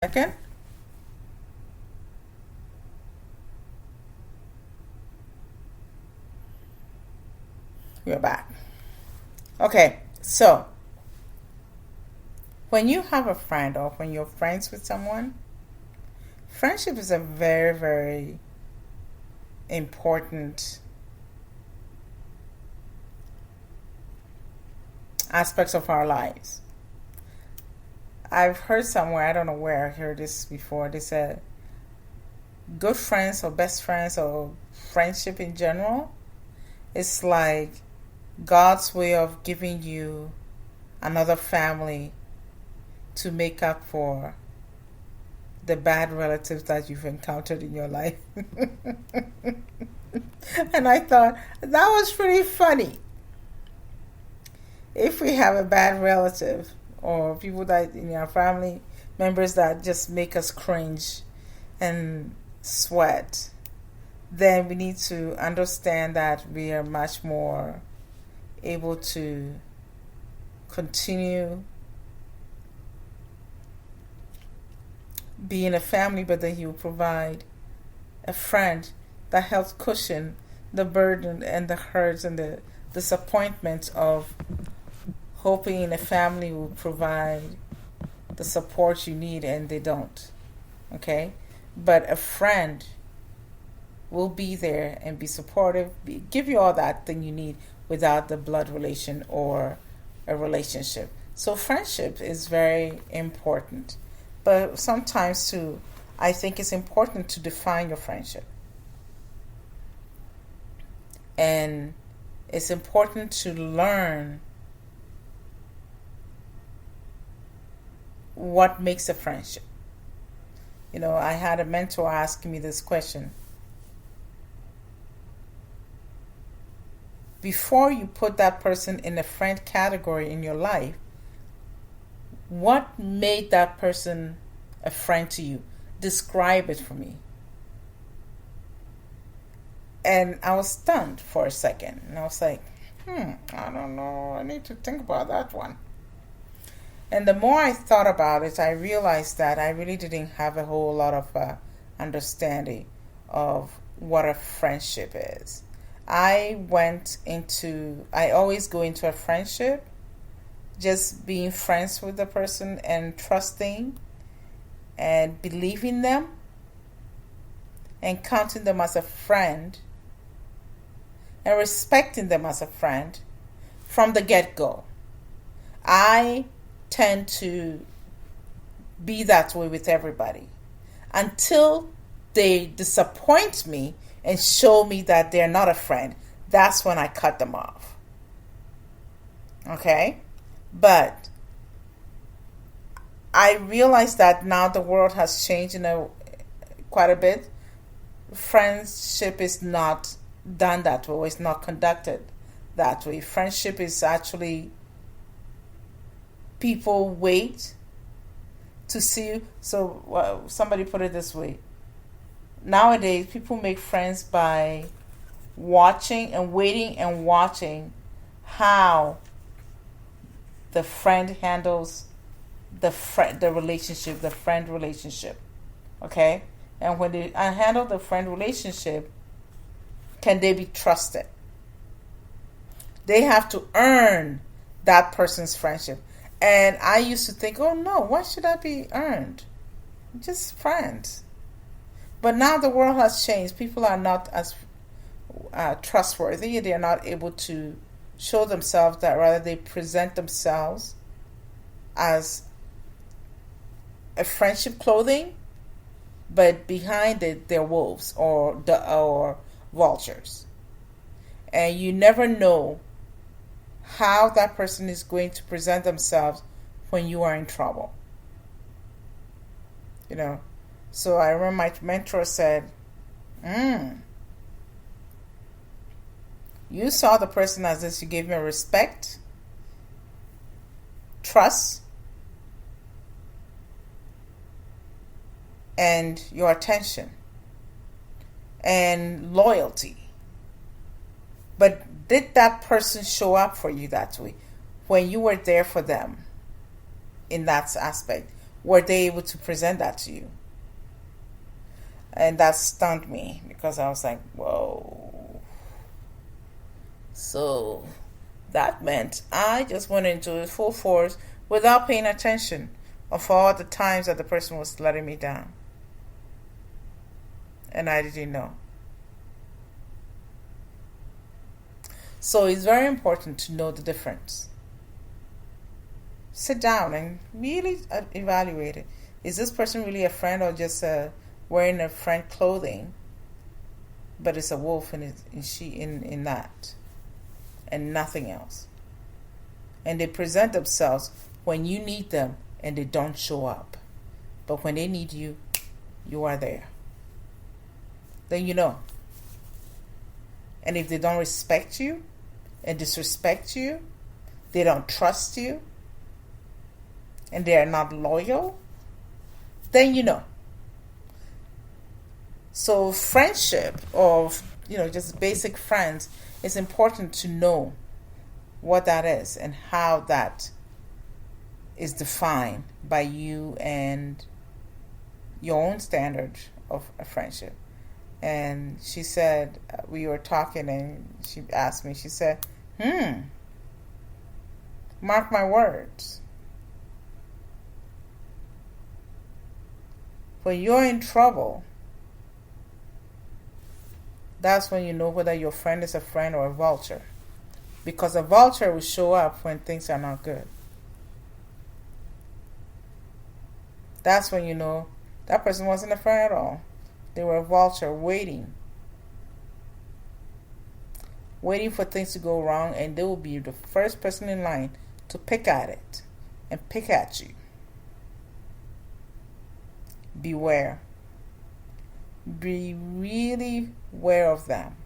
Second, we're back. Okay, so when you have a friend or when you're friends with someone, friendship is a very, very important aspect of our lives. I've heard somewhere, I don't know where I heard this before, they said good friends or best friends or friendship in general is like God's way of giving you another family to make up for the bad relatives that you've encountered in your life. And I thought that was pretty funny. If we have a bad relative or people that in our family members that just make us cringe and sweat, then we need to understand that we are much more able to continue being a family, but then He will provide a friend that helps cushion the burden and the hurts and the disappointment of hoping a family will provide the support you need and they don't. Okay? But a friend will be there and be supportive, give you all that thing you need without the blood relation or a relationship. So friendship is very important. But sometimes too, I think it's important to define your friendship. And it's important to learn what makes a friendship. I had a mentor asking me this question. Before you put that person in a friend category in your life, what made that person a friend to you? Describe it for me. And I was stunned for a second. And I was like, I don't know. I need to think about that one. And the more I thought about it, I realized that I really didn't have a whole lot of understanding of what a friendship is. I always go into a friendship just being friends with the person and trusting and believing them and counting them as a friend and respecting them as a friend from the get-go. I tend to be that way with everybody until they disappoint me and show me that they're not a friend. That's when I cut them off. Okay? But I realize that now the world has changed quite a bit. Friendship is not done that way. It's not conducted that way. Friendship is actually people wait to see. So somebody put it this way. Nowadays, people make friends by watching and waiting and watching how the friend handles the friend relationship. Okay? And when they handle the friend relationship, can they be trusted? They have to earn that person's friendship. And I used to think, oh no, why should I be earned? Just friends. But now the world has changed. People are not as trustworthy. They are not able to show themselves that. Rather, they present themselves as a friendship clothing, but behind it, they're wolves or vultures. And you never know how that person is going to present themselves when you are in trouble. So I remember my mentor said, you saw the person as this, you gave me respect, trust, and your attention, and loyalty. But did that person show up for you that way? When you were there for them in that aspect? were they able to present that to you? And that stunned me because I was like, whoa. So that meant I just went into it full force without paying attention of all the times that the person was letting me down. And I didn't know. So it's very important to know the difference. Sit down and really evaluate it. Is this person really a friend or just wearing a friend clothing, but it's a wolf in that and nothing else? And they present themselves when you need them and they don't show up. But when they need you, you are there. Then you know. And if they don't respect you and disrespect you, they don't trust you, and they are not loyal, then you know. So friendship of, just basic friends, it's important to know what that is and how that is defined by you and your own standard of a friendship. And she said, we were talking and she asked me, she said, mark my words. When you're in trouble, that's when you know whether your friend is a friend or a vulture. Because a vulture will show up when things are not good. That's when you know that person wasn't a friend at all. They were a vulture waiting for things to go wrong, and they will be the first person in line to pick at it and pick at you. Beware. Be really aware of them.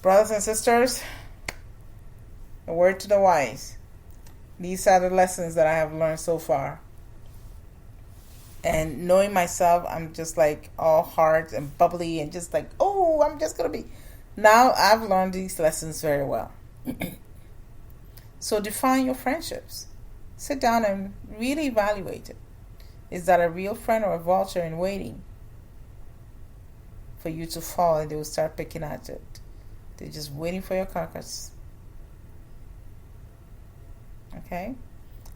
Brothers and sisters, a word to the wise. These are the lessons that I have learned so far. And knowing myself, I'm just like all heart and bubbly and just like, oh, I'm just going to be. Now I've learned these lessons very well. So define your friendships. Sit down and really evaluate it. Is that a real friend or a vulture in waiting for you to fall and they will start picking at it? They're just waiting for your carcass. Okay?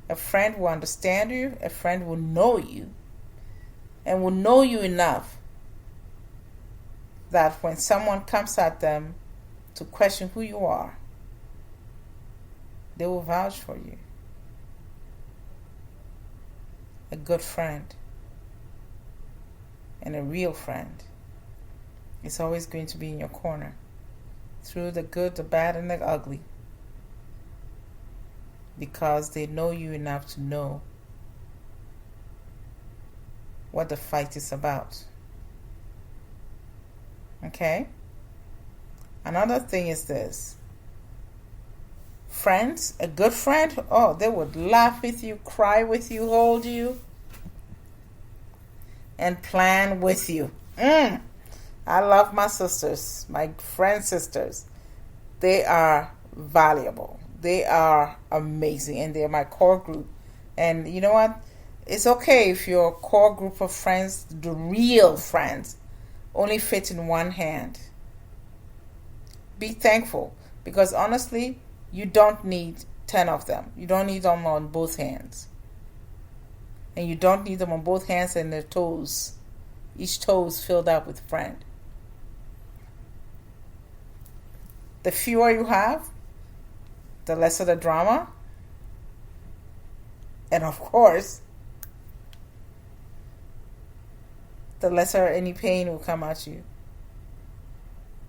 A friend will understand you. A friend will know you. And will know you enough that when someone comes at them to question who you are, they will vouch for you. A good friend and a real friend is always going to be in your corner through the good, the bad, and the ugly, because they know you enough to know what the fight is about. Okay? Another thing is this. Friends, a good friend, oh, they would laugh with you, cry with you, hold you, and plan with you. I love my sisters, my friend sisters. They are valuable. They are amazing, and they're my core group. And you know what? It's okay if your core group of friends, the real friends, only fit in one hand. Be thankful, because honestly, you don't need 10 of them. You don't need them on both hands. And you don't need them on both hands and their toes. Each toe is filled up with friend. The fewer you have, the lesser the drama. And of course, the lesser any pain will come at you.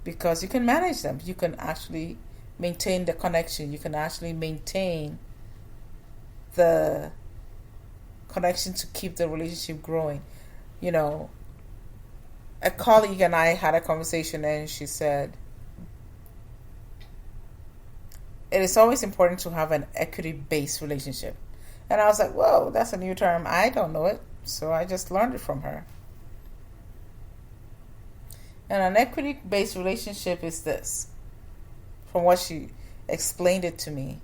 Because you can manage them. You can actually maintain the connection. You can actually maintain the connection to keep the relationship growing. You know, a colleague and I had a conversation and she said, it is always important to have an equity-based relationship. And I was like, whoa, that's a new term. I don't know it. So I just learned it from her. And an equity-based relationship is this, from what she explained it to me.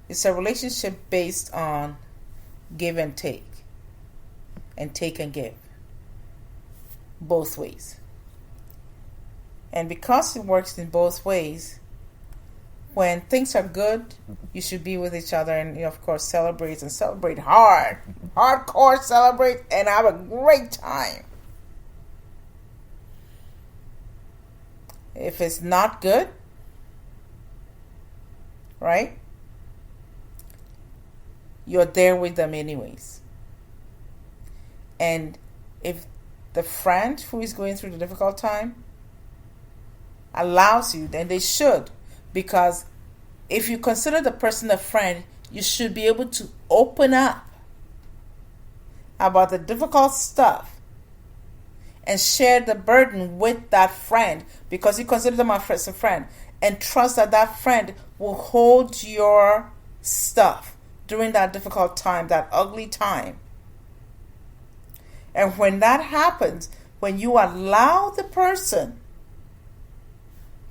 It's a relationship based on give and take and give, both ways. And because it works in both ways, when things are good, you should be with each other and, of course, celebrate hard. Hardcore celebrate and have a great time. If it's not good, right? You're there with them anyways. And if the friend who is going through the difficult time allows you, then they should. Because if you consider the person a friend, you should be able to open up about the difficult stuff and share the burden with that friend, because you consider them as a friend, and trust that that friend will hold your stuff during that difficult time, that ugly time. And when that happens, when you allow the person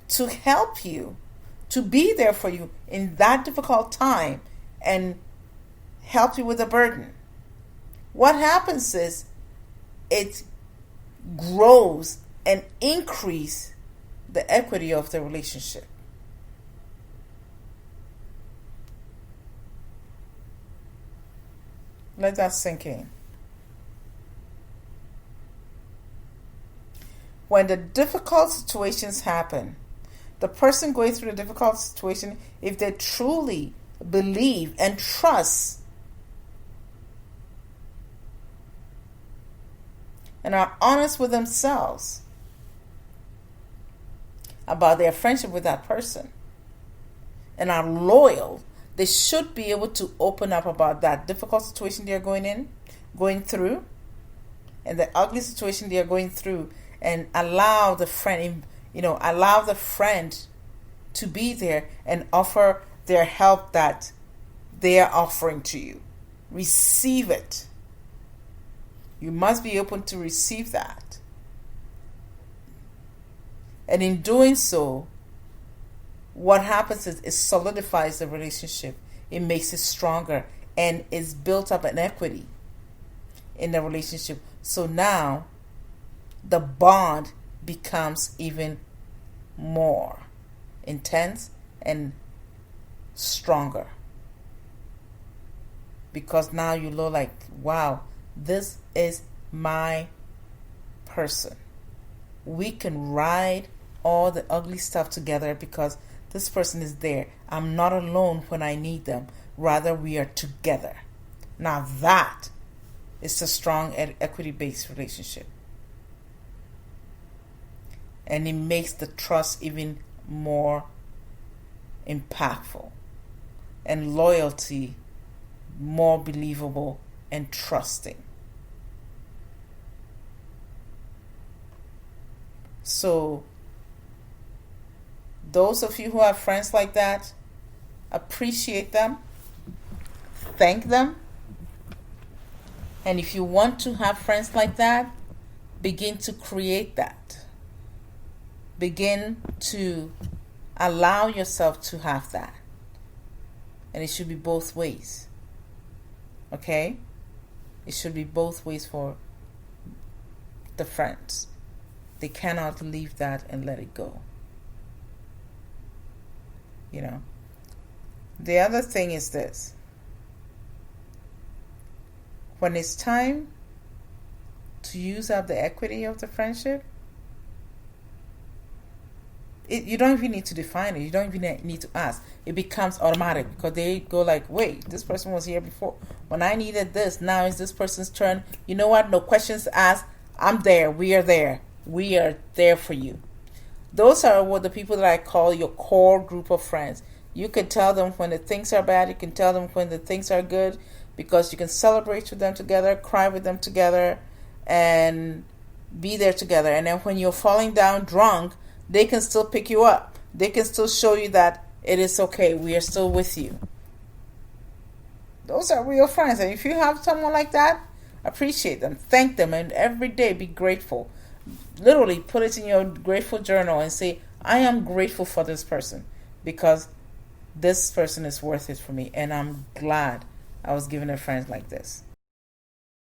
to help you, to be there for you in that difficult time and help you with the burden, what happens is it grows and increases the equity of the relationship. Let that sink in. When the difficult situations happen, the person going through the difficult situation, if they truly believe and trust and are honest with themselves about their friendship with that person and are loyal, they should be able to open up about that difficult situation they're going through, and the ugly situation they're going through, and allow the friend, to be there and offer their help that they are offering to you. Receive it. You must be open to receive that. And in doing so, what happens is it solidifies the relationship. It makes it stronger, and it's built up an equity in the relationship. So now the bond becomes even more intense and stronger, because now you know, like, wow, this is my person. We can ride all the ugly stuff together because this person is there. I'm not alone when I need them. Rather, we are together. Now that is a strong equity-based relationship. And it makes the trust even more impactful, and loyalty more believable and trusting. So those of you who have friends like that, appreciate them, thank them. And if you want to have friends like that, begin to create that. Begin to allow yourself to have that. And it should be both ways. Okay? It should be both ways for the friends. They cannot leave that and let it go. You know? The other thing is this. When it's time to use up the equity of the friendship, you don't even need to define it. You don't even need to ask. It becomes automatic, because they go like, wait, this person was here before. When I needed this, now it's this person's turn. You know what? No questions asked. I'm there. We are there. We are there for you. Those are what the people that I call your core group of friends. You can tell them when the things are bad. You can tell them when the things are good, because you can celebrate with them together, cry with them together, and be there together. And then when you're falling down drunk, they can still pick you up. They can still show you that it is okay. We are still with you. Those are real friends. And if you have someone like that, appreciate them. Thank them. And every day be grateful. Literally put it in your grateful journal and say, I am grateful for this person, because this person is worth it for me, and I'm glad I was given a friend like this.